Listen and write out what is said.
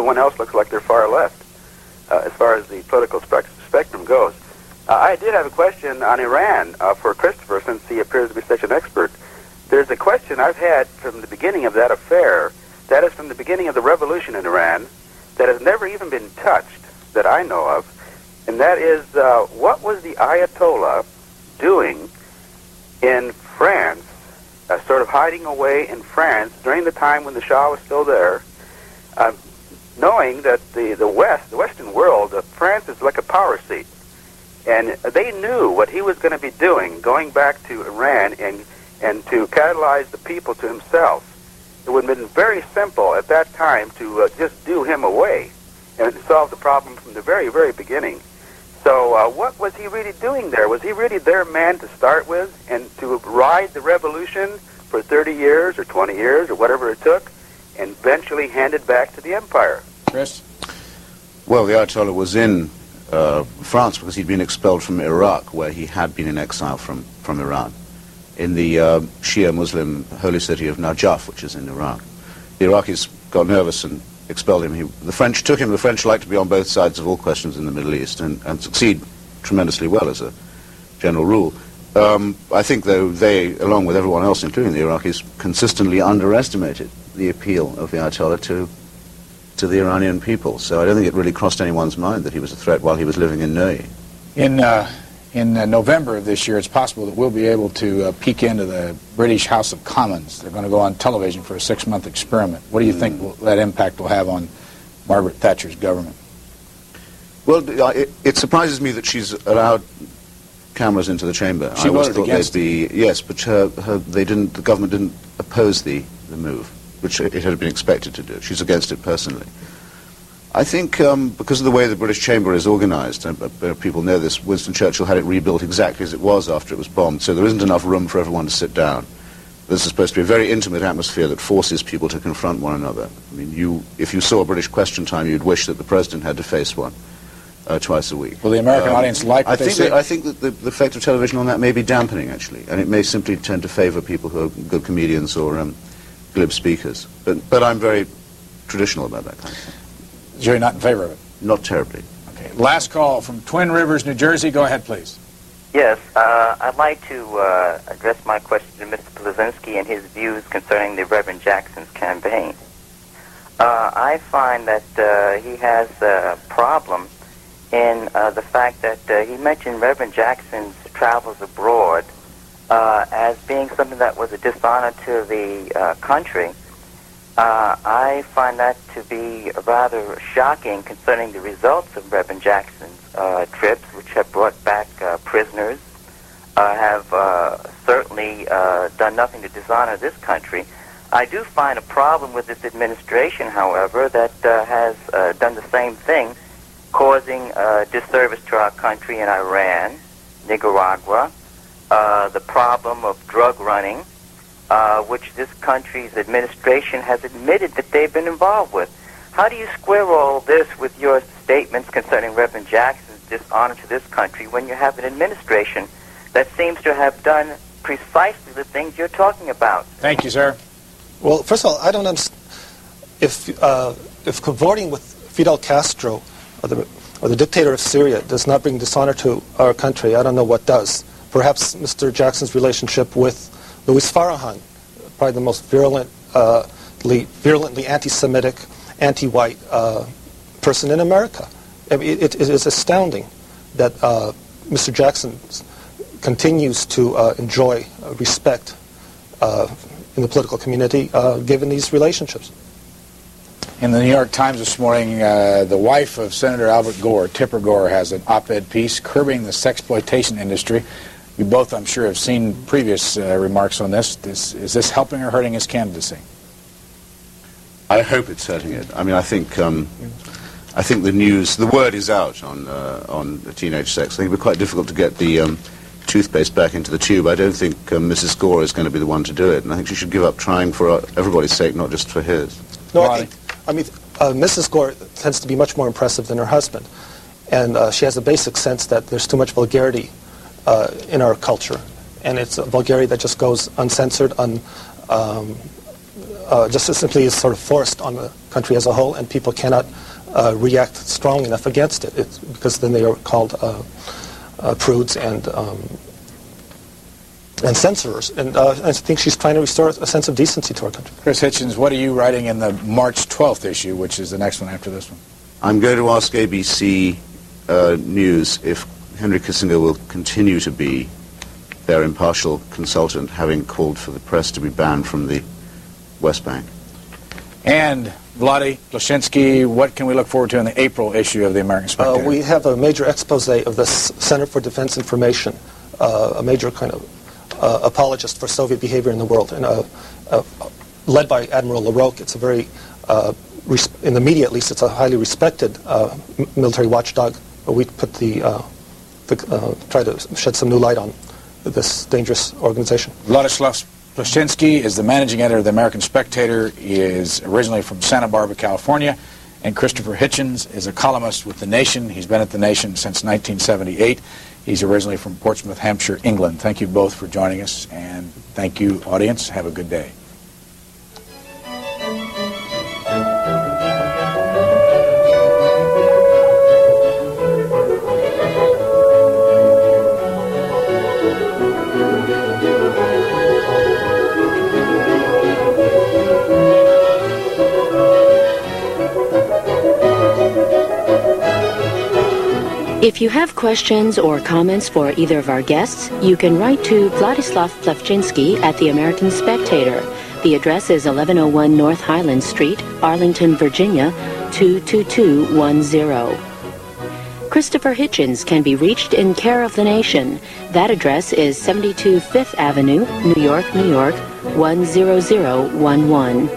everyone else looks like they're far left as far as the political spectrum goes. I did have a question on Iran for Christopher, since he appears to be such an expert. There's a question I've had from the beginning of that affair, that is from the beginning of the revolution in Iran, that has never even been touched, that I know of, and that is, what was the Ayatollah doing in France, sort of hiding away in France during the time when the Shah was still there, knowing that the Western world, France is like a power seat, and they knew what he was going to be doing, going back to Iran and to catalyze the people to himself. It would have been very simple at that time to just do him away and solve the problem from the very, very beginning. So what was he really doing there? Was he really their man to start with and to ride the revolution for 30 years or 20 years or whatever it took and eventually hand it back to the empire? Chris? Well, the Ayatollah was in France because he'd been expelled from Iraq, where he had been in exile from Iran, in the Shia Muslim holy city of Najaf, which is in Iraq. The Iraqis got nervous and expelled him. The French took him. The French like to be on both sides of all questions in the Middle East and succeed tremendously well as a general rule. I think, though, they, along with everyone else, including the Iraqis, consistently underestimated the appeal of the Ayatollah to the Iranian people. So I don't think it really crossed anyone's mind that he was a threat while he was living in Nui. In November of this year, it's possible that we'll be able to peek into the British House of Commons. They're going to go on television for a 6-month experiment. What do you think that impact will have on Margaret Thatcher's government? Well, it surprises me that she's allowed cameras into the chamber. She voted against it. Yes, but the government didn't oppose the move, which it had been expected to do. She's against it personally. I think because of the way the British Chamber is organized, people know this, Winston Churchill had it rebuilt exactly as it was after it was bombed, so there isn't enough room for everyone to sit down. This is supposed to be a very intimate atmosphere that forces people to confront one another. I mean, if you saw a British Question Time, you'd wish that the President had to face one twice a week. Will the American audience like what they see? I think that the effect of television on that may be dampening, actually, and it may simply tend to favor people who are good comedians or glib speakers. But I'm very traditional about that kind of thing. So you're not in favor of it? Not terribly. Okay. Last call from Twin Rivers, New Jersey. Go ahead, please. Yes, I'd like to address my question to Mr. Placzynski and his views concerning the Reverend Jackson's campaign. I find that he has a problem in the fact that he mentioned Reverend Jackson's travels abroad as being something that was a dishonor to the country. I find that to be rather shocking concerning the results of Reverend Jackson's trips, which have brought back prisoners, have certainly done nothing to dishonor this country. I do find a problem with this administration, however, that has done the same thing, causing disservice to our country in Iran, Nicaragua, the problem of drug running, which this country's administration has admitted that they've been involved with. How do you square all this with your statements concerning Reverend Jackson's dishonor to this country when you have an administration that seems to have done precisely the things you're talking about? Thank you, sir. Well, first of all, I don't understand if cavorting with Fidel Castro or the dictator of Syria does not bring dishonor to our country, I don't know what does. Perhaps Mr. Jackson's relationship with Louis Farrakhan, probably the most virulently anti-Semitic, anti-white person in America. I mean, it is astounding that Mr. Jackson continues to enjoy respect in the political community given these relationships. In the New York Times this morning, the wife of Senator Albert Gore, Tipper Gore, has an op-ed piece, Curbing the Sexploitation Industry. You both, I'm sure, have seen previous remarks on this. Is this helping or hurting his candidacy? I hope it's hurting it. I mean, I think the word is out on teenage sex. I think it would be quite difficult to get the toothpaste back into the tube. I don't think Mrs. Gore is going to be the one to do it, and I think she should give up trying for everybody's sake, not just for his. No, I mean, Mrs. Gore tends to be much more impressive than her husband, and she has a basic sense that there's too much vulgarity in our culture, and it's a vulgarity that just goes uncensored, justice simply is sort of forced on the country as a whole, and people cannot react strongly enough against it. It's because then they are called prudes and censorers. And I think she's trying to restore a sense of decency to our country. Chris Hitchens, what are you writing in the March 12th issue, which is the next one after this one? I'm going to ask ABC News if Henry Kissinger will continue to be their impartial consultant, having called for the press to be banned from the West Bank. And Placzynski, what can we look forward to in the April issue of the American Spectator? We have a major expose of the Center for Defense Information, a major kind of apologist for Soviet behavior in the world, and led by Admiral LaRocque. It's a very, in the media at least, it's a highly respected military watchdog. We put try to shed some new light on this dangerous organization. Wladyslaw Placzynski is the managing editor of the American Spectator. He is originally from Santa Barbara, California. And Christopher Hitchens is a columnist with The Nation. He's been at The Nation since 1978. He's originally from Portsmouth, Hampshire, England. Thank you both for joining us, and thank you, audience. Have a good day. If you have questions or comments for either of our guests, you can write to Wladyslaw Placzynski at the American Spectator. The address is 1101 North Highland Street, Arlington, Virginia, 22210. Christopher Hitchens can be reached in care of the nation. That address is 72 Fifth Avenue, New York, New York, 10011.